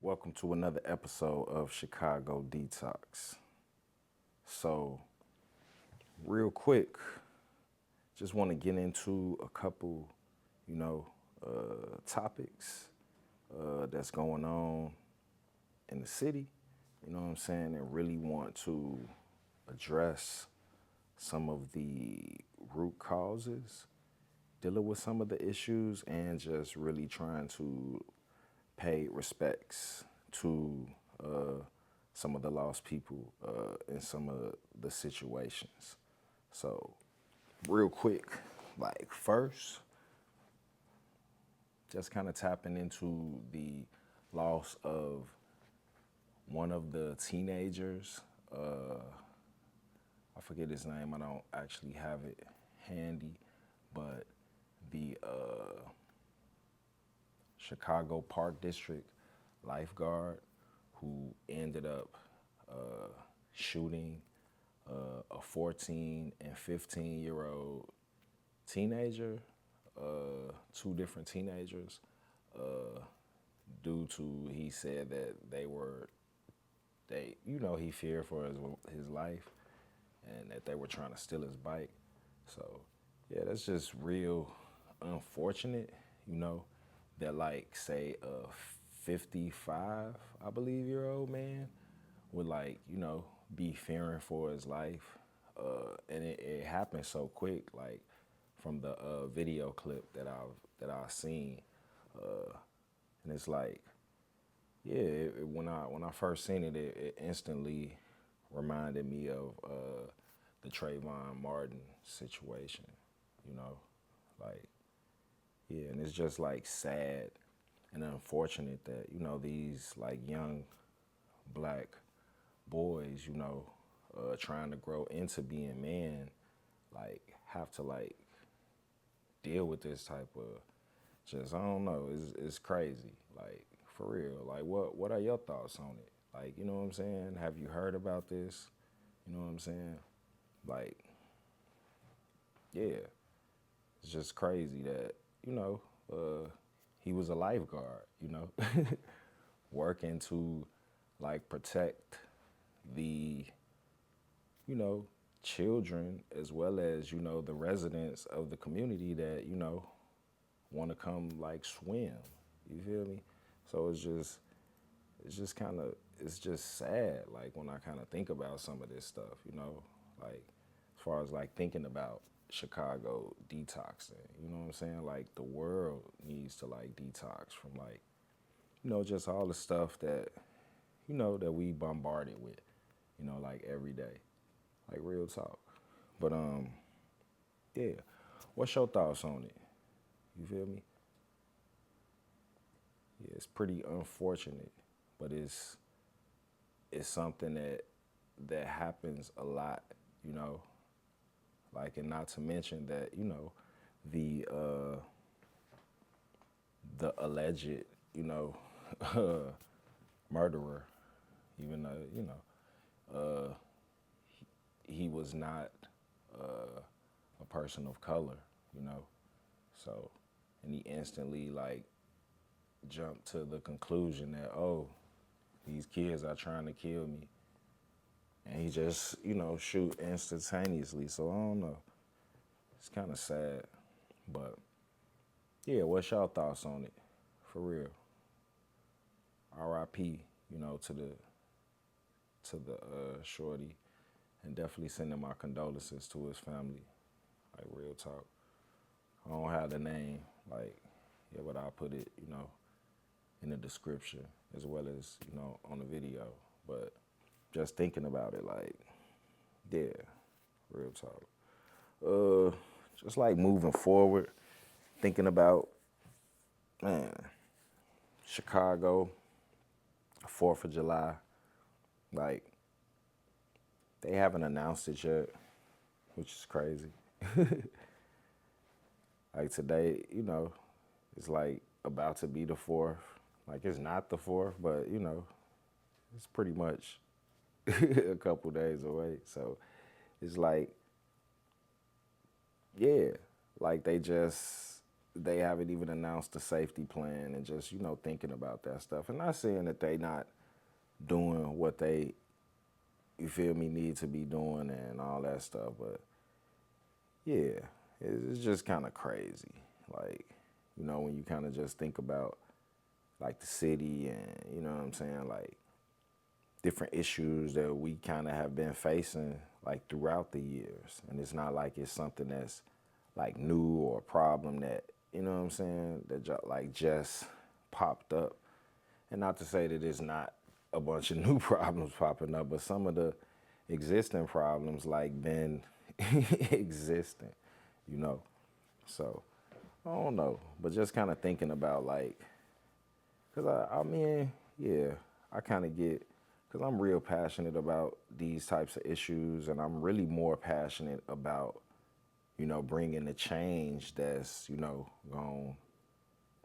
Welcome to another episode of Chicago Detox. So, real quick, just want to get into a couple, topics that's going on in the city. You know what I'm saying? And really want to address some of the root causes, dealing with some of the issues, and just really trying to pay respects to some of the lost people in some of the situations. So, real quick, like first, just kind of tapping into the loss of one of the teenagers. I forget his name. I don't actually have it handy, but the Chicago Park District Lifeguard who ended up shooting a 14 and 15-year-old teenager, two different teenagers, due to he said that he feared for his life and that they were trying to steal his bike. So yeah, that's just real unfortunate, that like say a 55, I believe, year old man would be fearing for his life. And it happened so quick, like from the video clip that I've seen. And it's like, yeah, when I first seen it, it instantly reminded me of the Trayvon Martin situation, you know, like, yeah, and it's just like sad and unfortunate that these like young black boys, trying to grow into being men, like have to like deal with this type of just, I don't know, it's crazy, like for real. Like what are your thoughts on it? Like, you know what I'm saying? Have you heard about this? You know what I'm saying? Like, yeah, it's just crazy that he was a lifeguard, working to like protect the children as well as the residents of the community that want to come like swim. You feel me? So it's just sad. Like when I kind of think about some of this stuff, like as far as like thinking about Chicago detoxing, you know what I'm saying? Like the world needs to like detox from like, just all the stuff that, that we bombarded with, like every day, like real talk. But yeah, what's your thoughts on it? You feel me? Yeah, it's pretty unfortunate, but it's something that happens a lot, you know. Like, and not to mention that the the alleged murderer, even though he was not a person of color, you know. So, and he instantly like jumped to the conclusion that, oh, these kids are trying to kill me, and he just shoot instantaneously. So I don't know. It's kind of sad, but yeah. What's y'all thoughts on it? For real. R.I.P. To the shorty, and definitely sending my condolences to his family. Like real talk. I don't have the name, like, yeah, but I'll put it, in the description as well as, on the video. But just thinking about it, like, yeah, real talk. Uh, just like moving forward, thinking about, man, Chicago, 4th of July, like, they haven't announced it yet, which is crazy. Like today, it's like about to be the 4th. Like it's not the 4th, but it's pretty much a couple days away. So it's like, yeah, like they just they haven't even announced the safety plan, and just, thinking about that stuff. And not saying that they not doing what they, you feel me, need to be doing and all that stuff, but yeah, it's just kind of crazy. Like, when you kind of just think about like the city and, you know what I'm saying, like different issues that we kind of have been facing like throughout the years. And it's not like it's something that's like new or a problem that, you know what I'm saying, that like just popped up. And not to say that it's not a bunch of new problems popping up, but some of the existing problems like been existing, you know. So I don't know, but just kind of thinking about like, cause I mean, yeah, I kind of get, cause I'm real passionate about these types of issues, and I'm really more passionate about, bringing the change that's, going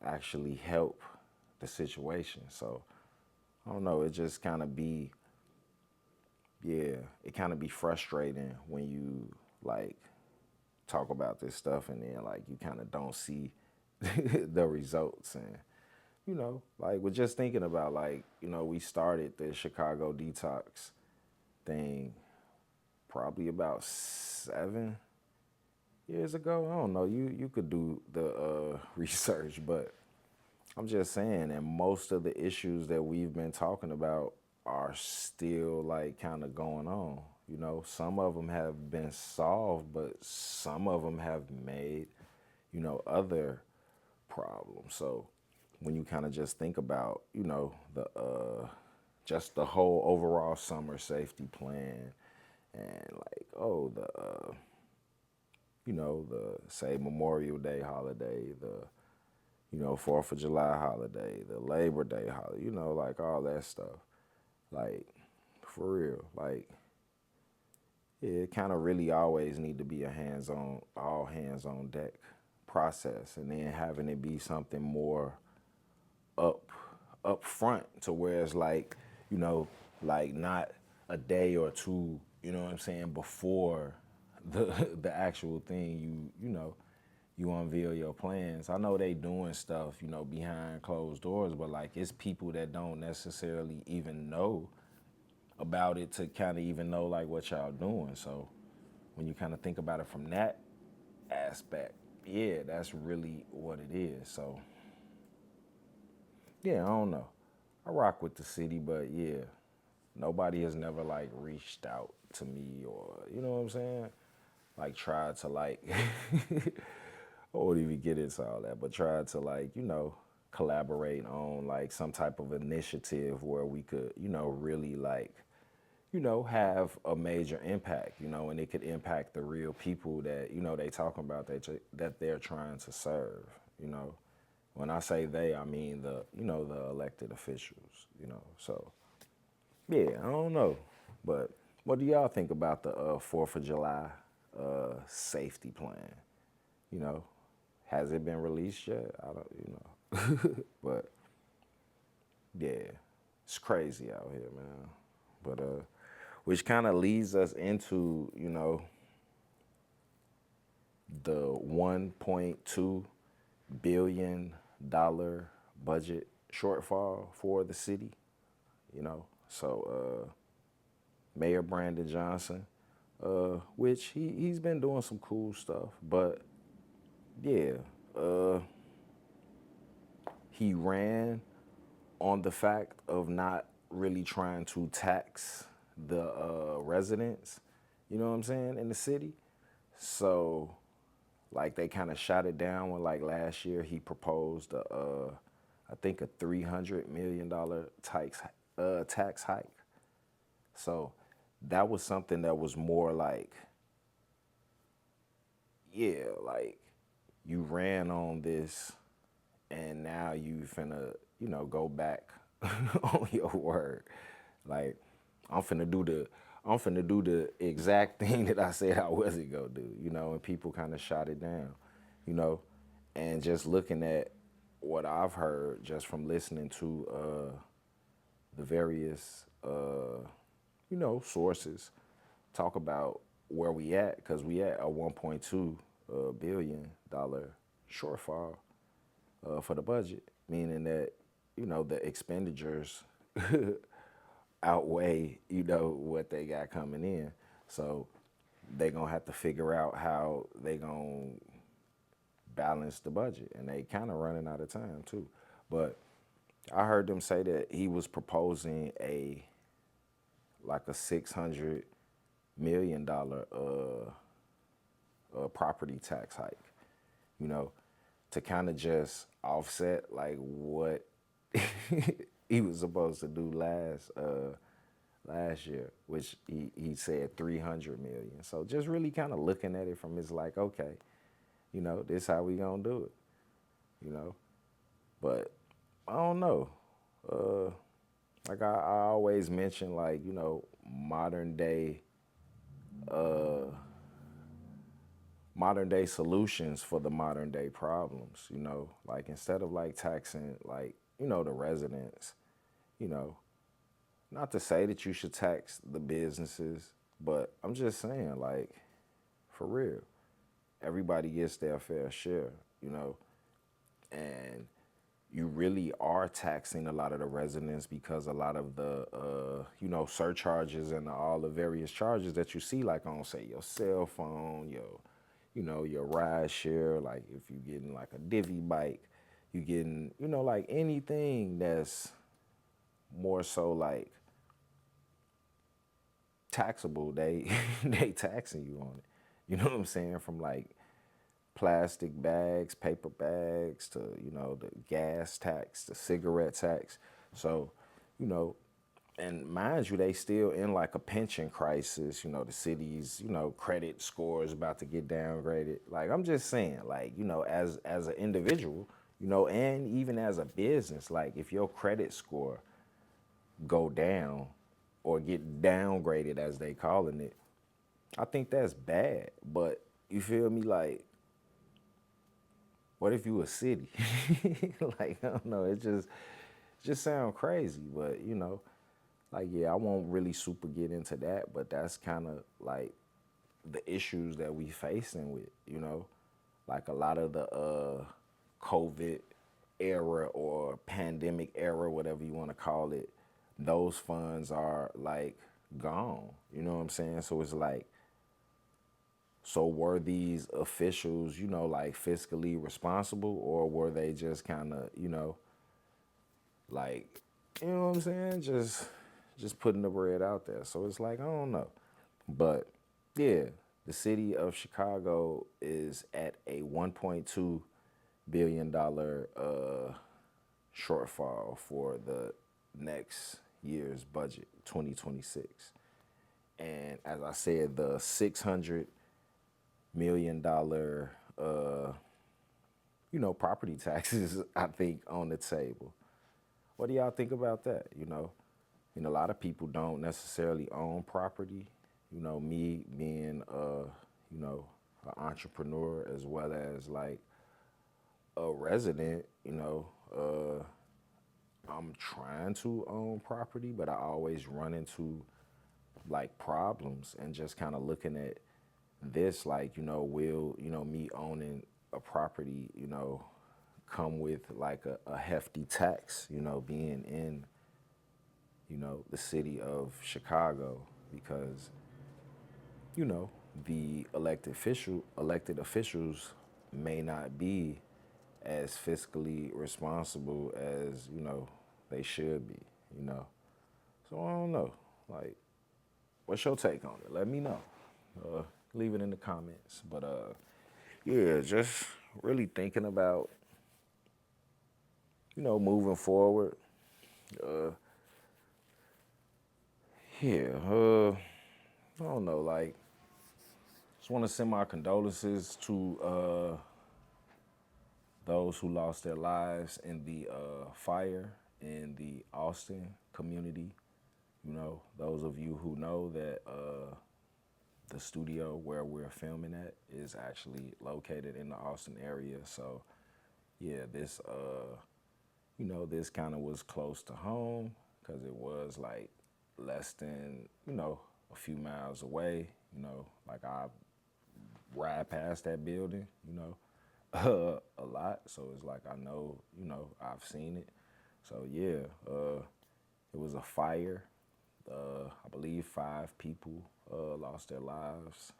to actually help the situation. So I don't know, it just kind of be, yeah, it kind of be frustrating when you like talk about this stuff and then like you kind of don't see the results. And like we're just thinking about like, we started the Chicago Detox thing probably about 7 years ago. I don't know, you could do the research, but I'm just saying, and most of the issues that we've been talking about are still like kind of going on. Some of them have been solved, but some of them have made, other problems. So when you kind of just think about, the just the whole overall summer safety plan, and like, oh, the say Memorial Day holiday, the 4th of July holiday, the Labor Day holiday, like all that stuff. Like, for real, like, yeah, it kind of really always need to be a all hands on deck process, and then having it be something more up up front to where it's like, like not a day or two, what I'm saying, before the the actual thing you unveil your plans. I know they doing stuff, behind closed doors, but like it's people that don't necessarily even know about it to kind of even know like what y'all doing. So when you kind of think about it from that aspect, yeah, that's really what it is. So yeah, I don't know. I rock with the city, but yeah, nobody has never like reached out to me, or you know what I'm saying? Like tried to like I won't even get into all that, but tried to like, collaborate on like some type of initiative where we could, really like, have a major impact, and it could impact the real people that, they talking about that they're trying to serve, When I say they, I mean the elected officials, So yeah, I don't know, but what do y'all think about the 4th of July safety plan? You know, has it been released yet? I don't, but yeah, it's crazy out here, man. But which kind of leads us into, the $1.2 billion budget shortfall for the city. So Mayor Brandon Johnson, which he's been doing some cool stuff, but yeah, he ran on the fact of not really trying to tax the residents, you know what I'm saying, in the city. So like they kind of shot it down when like last year he proposed I think a $300 million tax hike. So that was something that was more like, yeah, like you ran on this and now you finna, go back on your word. Like I'm finna do the exact thing that I said I wasn't gonna do, and people kind of shot it down, you know, and just looking at what I've heard just from listening to the various, sources talk about where we at, because we at a $1.2 billion shortfall for the budget, meaning that, the expenditures outweigh, what they got coming in. So they gonna have to figure out how they gonna balance the budget, and they kind of running out of time too. But I heard them say that he was proposing a $600 million property tax hike, you know, to kind of just offset like what he was supposed to do last year, which he said 300 million. So just really kind of looking at it from his like, okay, this how we gonna do it. But I don't know. Like I always mention, like, modern day modern day solutions for the modern day problems. Like instead of like taxing, like, the residents, you know, not to say that you should tax the businesses, but I'm just saying, like, for real, everybody gets their fair share, and you really are taxing a lot of the residents because a lot of the, surcharges and all the various charges that you see, like on, say, your cell phone, your ride share, like if you're getting like a divvy bike, you getting, like anything that's more so like taxable, they they taxing you on it. You know what I'm saying? From like plastic bags, paper bags, to, the gas tax, the cigarette tax. So, and mind you, they still in like a pension crisis. The city's, credit score is about to get downgraded. Like, I'm just saying, like, as an individual, and even as a business, like if your credit score go down or get downgraded, as they calling it, I think that's bad. But you feel me? Like, what if you a city? Like, I don't know. It just sound crazy. But, like, yeah, I won't really super get into that. But that's kind of like the issues that we facing with, like a lot of the COVID era or pandemic era, whatever you want to call it, those funds are like gone. You know what I'm saying? So it's like, so were these officials, like fiscally responsible, or were they just kind of, like, you know what I'm saying? Just putting the bread out there. So it's like, I don't know. But yeah, the city of Chicago is at a $1.2 billion shortfall for the next year's budget, 2026. And as I said, the $600 million, property taxes, I think, on the table. What do y'all think about that? A lot of people don't necessarily own property. Me being, an entrepreneur as well as like a resident, I'm trying to own property, but I always run into like problems, and just kind of looking at this, like, will, me owning a property, come with like a hefty tax, being in, the city of Chicago, because, the elected officials may not be as fiscally responsible as, they should be, So I don't know. Like, what's your take on it? Let me know. Leave it in the comments. But yeah, just really thinking about, moving forward. Yeah, I don't know. Like, just want to send my condolences to those who lost their lives in the fire in the Austin community. Those of you who know that the studio where we're filming at is actually located in the Austin area. So yeah, this this kind of was close to home, because it was like less than, a few miles away. Like I ride past that building, a lot. So it's like I know, I've seen it. So yeah, it was a fire. I believe 5 people lost their lives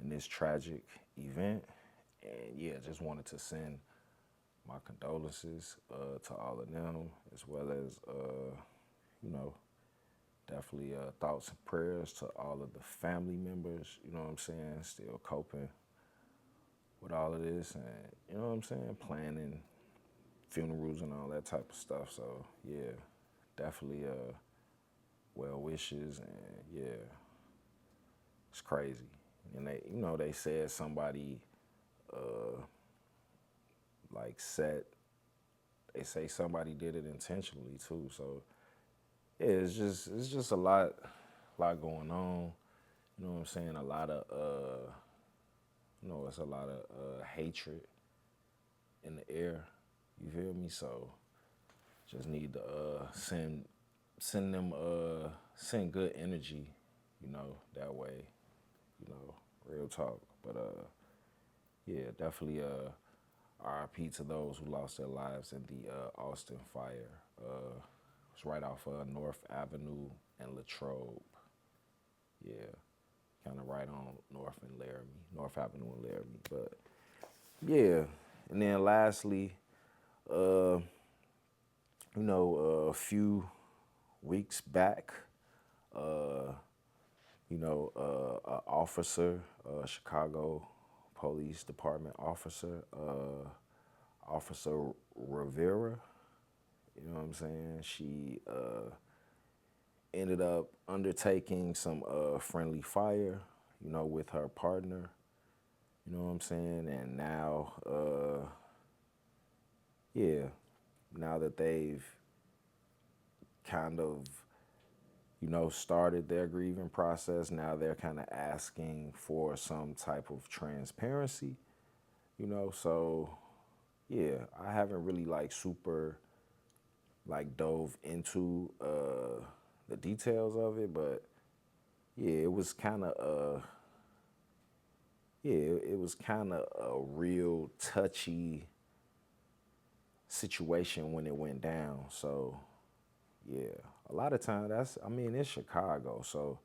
in this tragic event. And yeah, just wanted to send my condolences to all of them, as well as, you know, definitely thoughts and prayers to all of the family members, you know what I'm saying, still coping with all of this and, you know what I'm saying, planning funerals and all that type of stuff. So, yeah, definitely well wishes and, yeah, it's crazy. And they said somebody uh, like they say somebody did it intentionally too. So, yeah, it's just a lot going on. You know what I'm saying? A lot of it's a lot of hatred in the air. You feel me? So just need to send good energy, that way, real talk. But yeah, definitely RIP to those who lost their lives in the Austin fire. It's right off North Avenue and Latrobe. Yeah, kind of right on North Avenue and Laramie. But yeah, and then lastly, uh, a few weeks back, uh, a officer, Chicago Police Department officer, Officer Rivera, you know what I'm saying? She ended up undertaking some friendly fire, with her partner, you know what I'm saying? And now, yeah, now that they've kind of, started their grieving process, now they're kind of asking for some type of transparency, so yeah, I haven't really like super like dove into the details of it, but yeah, it was kind of it was kind of a real touchy situation when it went down. So yeah, a lot of times it's Chicago, so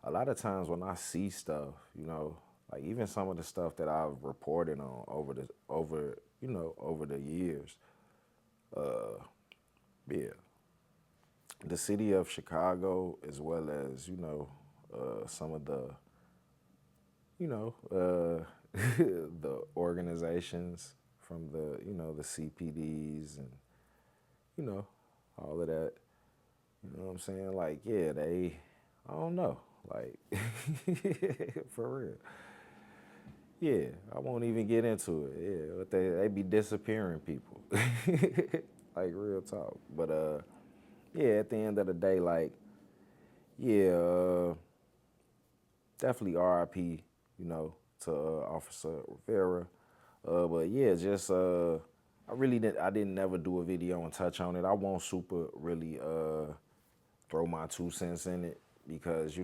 a lot of times when I see stuff, like even some of the stuff that I've reported on over the years, yeah, the city of Chicago, as well as some of the the organizations from the CPDs and you know all of that. You know what I'm saying? Like, yeah, I don't know, like for real. Yeah, I won't even get into it. Yeah, but they be disappearing people, like real talk. But yeah, at the end of the day, like, yeah, definitely RIP, to Officer Rivera. But yeah, just I didn't never do a video and touch on it. I won't super really throw my 2 cents in it because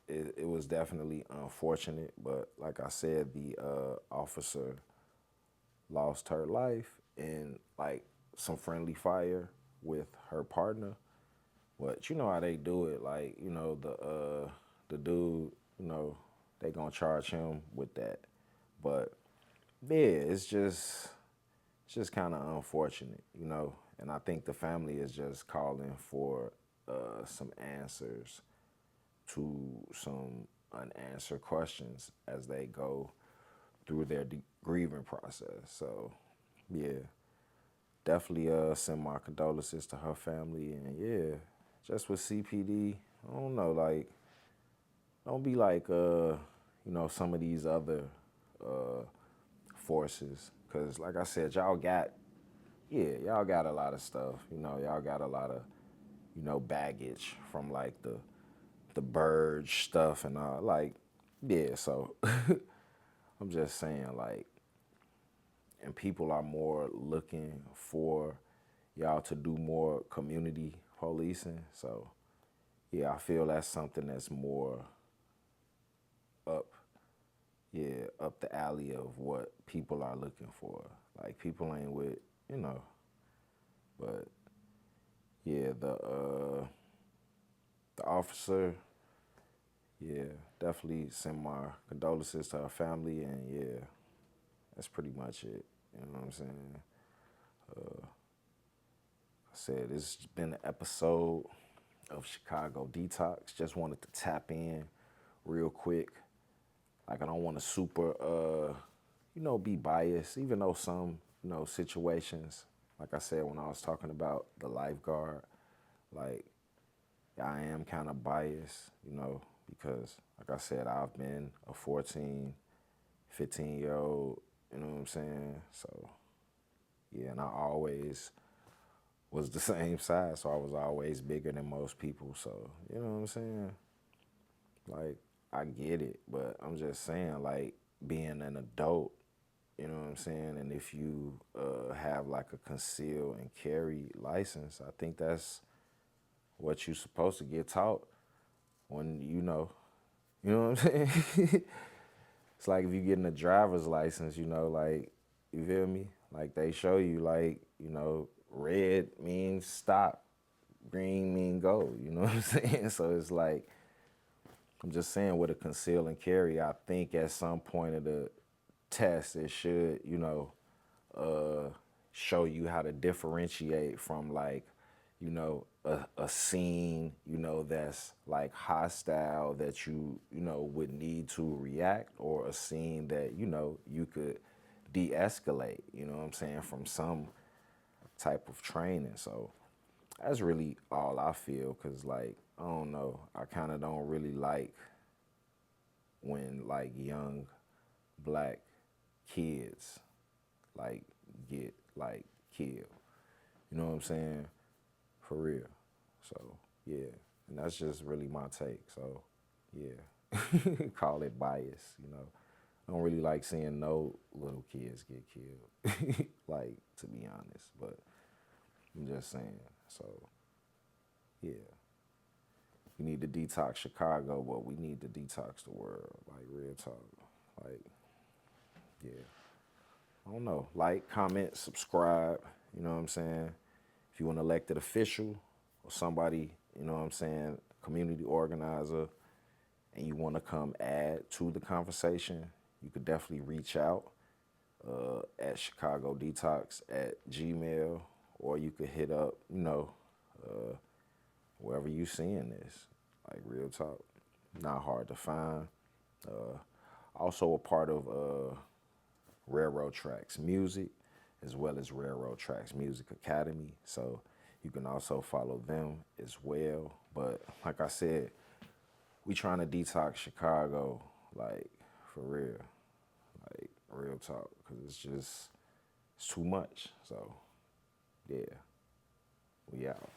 it was definitely unfortunate. But like I said, the officer lost her life in like some friendly fire with her partner. But you know how they do it, like the dude, they gonna charge him with that. But yeah, it's just kind of unfortunate, And I think the family is just calling for some answers to some unanswered questions as they go through their grieving process. So, yeah, definitely send my condolences to her family. And yeah, just with CPD, I don't know, like, don't be like, some of these other uh, forces. Because, like I said, y'all got a lot of stuff. Y'all got a lot of, baggage from like the Burge stuff and all. Like, yeah, so I'm just saying, like, and people are more looking for y'all to do more community policing. So, yeah, I feel that's something that's more up yeah, up the alley of what people are looking for. Like people ain't with, you know, but yeah, the officer, yeah, definitely send my condolences to her family, and yeah, that's pretty much it. You know what I'm saying? I said this has been an episode of Chicago Detox. Just wanted to tap in real quick. Like I don't want to super, be biased, even though some, situations, like I said when I was talking about the lifeguard, like I am kind of biased, because like I said, I've been a 14, 15-year-old, you know what I'm saying? So yeah, and I always was the same size, so I was always bigger than most people. So, you know what I'm saying? Like, I get it, but I'm just saying, like, being an adult, you know what I'm saying? And if you have like a conceal and carry license, I think that's what you're supposed to get taught when you know what I'm saying? It's like if you're getting a driver's license, like, you feel me? Like they show you, like, red means stop, green mean go, you know what I'm saying? So it's like, I'm just saying with a conceal and carry, I think at some point of the test, it should, show you how to differentiate from like, a scene, that's like hostile that would need to react, or a scene that, you could de-escalate, you know what I'm saying, from some type of training. So that's really all I feel, because like, I don't know, I kind of don't really like when like young black kids like get like killed. You know what I'm saying? For real. So yeah, and that's just really my take. So yeah, call it bias. I don't really like seeing no little kids get killed. Like, to be honest, but I'm just saying. So yeah, we need to detox Chicago, but we need to detox the world. Like, real talk. Like, yeah. I don't know. Like, comment, subscribe. You know what I'm saying? If you an elected official or somebody, you know what I'm saying, community organizer, and you want to come add to the conversation, you could definitely reach out at Chicago Detox at Gmail, or you could hit up, wherever you seeing this. Like, real talk. Not hard to find. Also a part of Railroad Tracks Music, as well as Railroad Tracks Music Academy. So you can also follow them as well. But like I said, we trying to detox Chicago, like, for real, like, real talk, because it's too much. So yeah, we out.